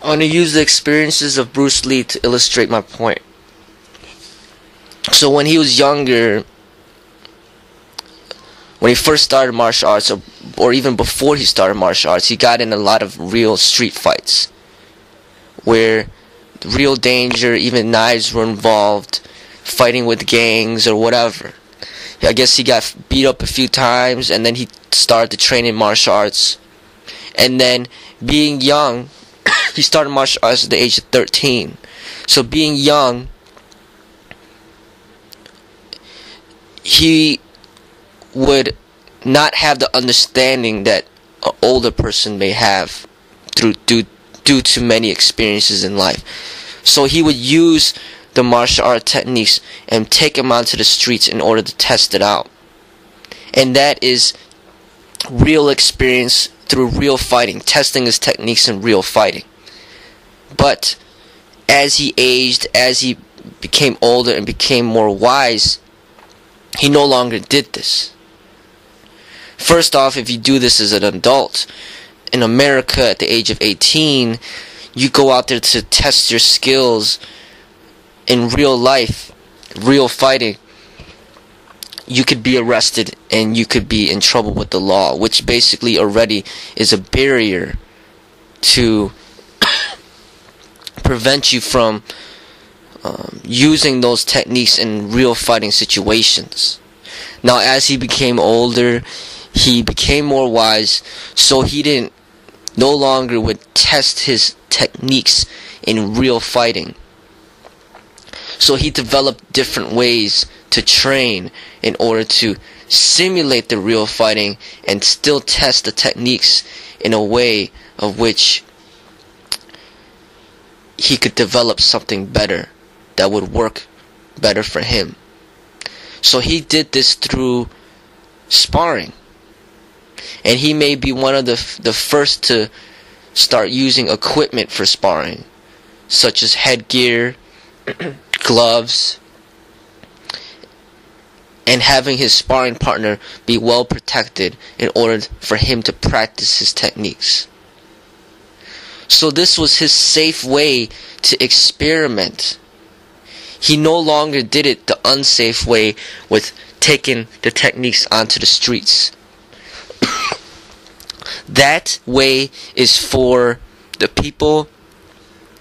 I want to use the experiences of Bruce Lee to illustrate my point. So when he was younger, when he first started martial arts, or even before he started martial arts, he got in a lot of real street fights where real danger, even knives were involved, fighting with gangs or whatever. I guess he got beat up a few times, and then he started to train in martial arts. And then, being young, he started martial arts at the age of 13. So being young, he would not have the understanding that an older person may have due to many experiences in life. So he would use the martial art techniques and take them onto the streets in order to test it out. And that is real experience through real fighting, testing his techniques in real fighting. But as he aged, as he became older and became more wise, he no longer did this. First off, if you do this as an adult, in America at the age of 18, you go out there to test your skills in real life, real fighting. You could be arrested and you could be in trouble with the law, which basically already is a barrier to prevent you from using those techniques in real fighting situations. Now, as he became older, he became more wise, so he no longer would test his techniques in real fighting. So he developed different ways to train in order to simulate the real fighting and still test the techniques in a way of which he could develop something better that would work better for him. So he did this through sparring. And he may be one of the first to start using equipment for sparring, such as headgear, gloves, and having his sparring partner be well protected in order for him to practice his techniques. So this was his safe way to experiment. He no longer did it the unsafe way with taking the techniques onto the streets. That way is for the people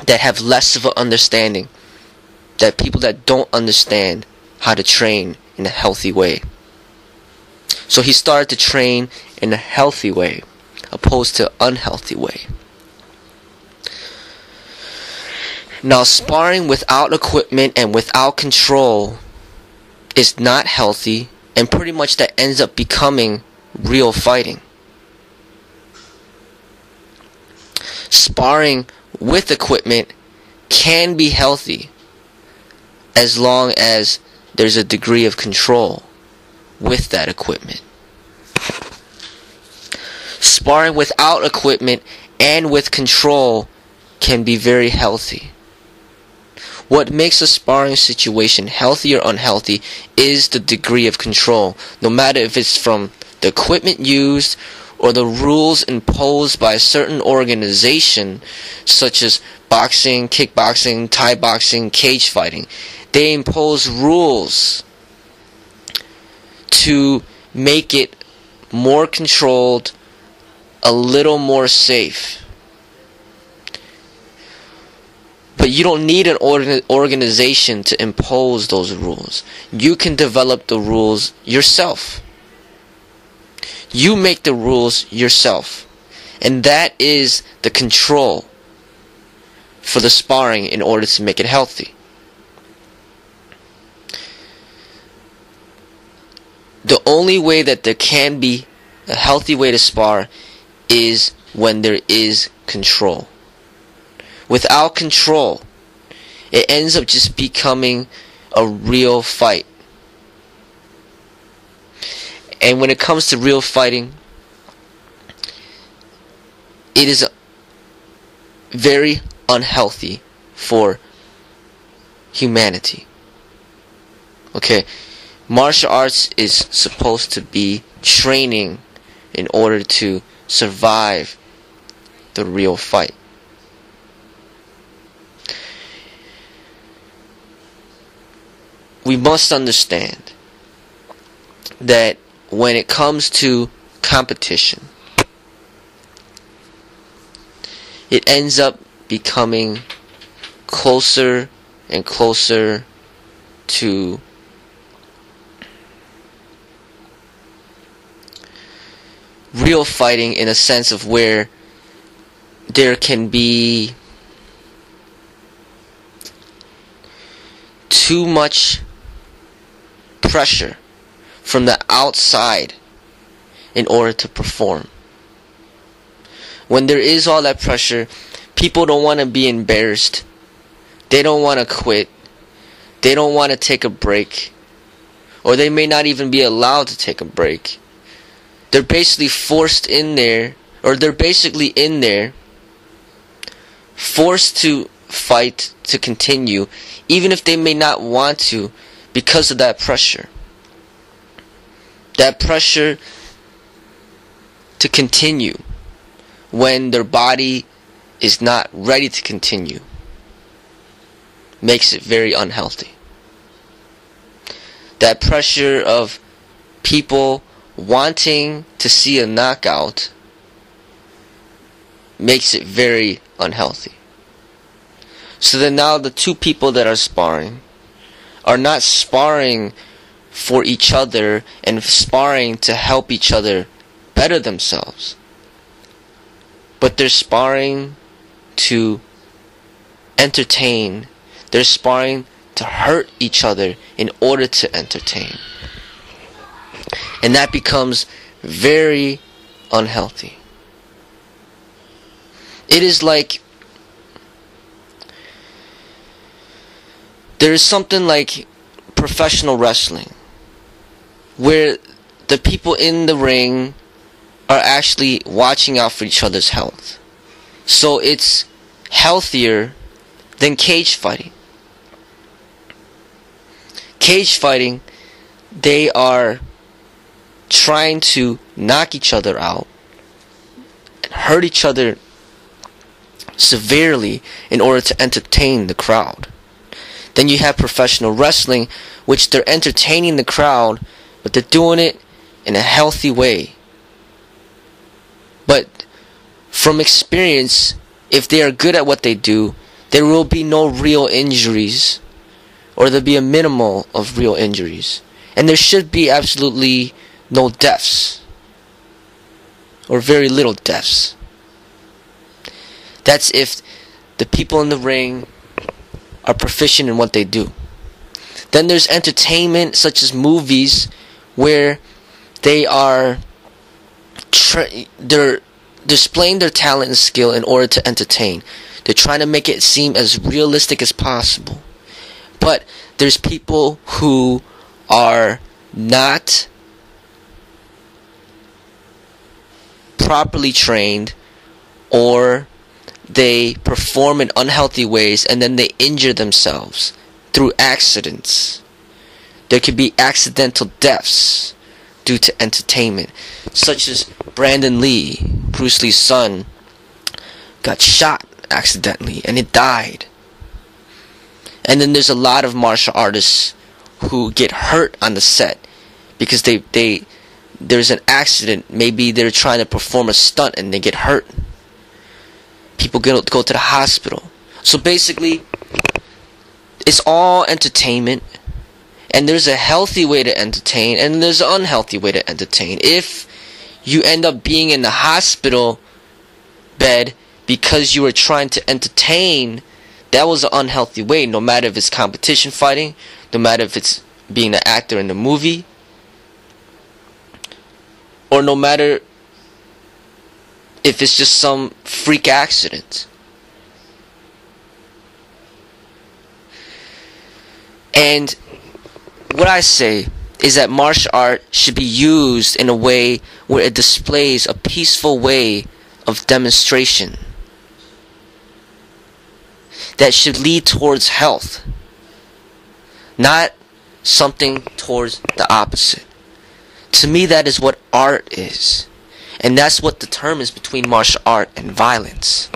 that have less of an understanding, that people that don't understand how to train in a healthy way. So he started to train in a healthy way, opposed to unhealthy way. Now, sparring without equipment and without control is not healthy, and pretty much that ends up becoming real fighting. Sparring with equipment can be healthy as long as there's a degree of control with that equipment. Sparring without equipment and with control can be very healthy. What makes a sparring situation healthy or unhealthy is the degree of control, no matter if it's from the equipment used or the rules imposed by a certain organization, such as boxing, kickboxing, Thai boxing, cage fighting. They impose rules to make it more controlled, a little more safe. But you don't need an organization to impose those rules. You can develop the rules yourself. You make the rules yourself. And that is the control for the sparring in order to make it healthy. The only way that there can be a healthy way to spar is when there is control. Without control, it ends up just becoming a real fight. And when it comes to real fighting, it is very unhealthy for humanity. Okay, martial arts is supposed to be training in order to survive the real fight. we must understand that when it comes to competition, it ends up becoming closer and closer to real fighting, in a sense of where there can be too much pressure from the outside in order to perform. When there is all that pressure, people don't want to be embarrassed. They don't want to quit. They don't want to take a break. Or they may not even be allowed to take a break. They're basically forced in there, or they're basically in there, forced to fight, to continue, even if they may not want to, because of that pressure. That pressure to continue when their body is not ready to continue makes it very unhealthy. That pressure of people wanting to see a knockout makes it very unhealthy. So then now the two people that are sparring are not sparring for each other and sparring to help each other better themselves, but they're sparring to entertain. They're sparring to hurt each other in order to entertain. And that becomes very unhealthy. It is like there is something like professional wrestling, where the people in the ring are actually watching out for each other's health. So it's healthier than cage fighting. Cage fighting, they are trying to knock each other out and hurt each other severely in order to entertain the crowd. Then you have professional wrestling, which they're entertaining the crowd, but they're doing it in a healthy way. But from experience, if they are good at what they do, there will be no real injuries, or there'll be a minimal of real injuries. And there should be absolutely no deaths, or very little deaths. That's if the people in the ring are proficient in what they do. Then there's entertainment such as movies, where they are they're displaying their talent and skill in order to entertain. They're trying to make it seem as realistic as possible. But there's people who are not properly trained, or they perform in unhealthy ways and then they injure themselves through accidents. There could be accidental deaths due to entertainment, such as Brandon Lee, Bruce Lee's son, got shot accidentally and it died. And then there's a lot of martial artists who get hurt on the set because there's an accident. Maybe they're trying to perform a stunt and they get hurt. People go to the hospital. So basically, it's all entertainment, and there's a healthy way to entertain and there's an unhealthy way to entertain. If you end up being in the hospital bed because you were trying to entertain, that was an unhealthy way, no matter if it's competition fighting, no matter if it's being an actor in the movie, or no matter if it's just some freak accident. And what I say is that martial art should be used in a way where it displays a peaceful way of demonstration that should lead towards health, not something towards the opposite. To me, that is what art is. And that's what determines between martial art and violence.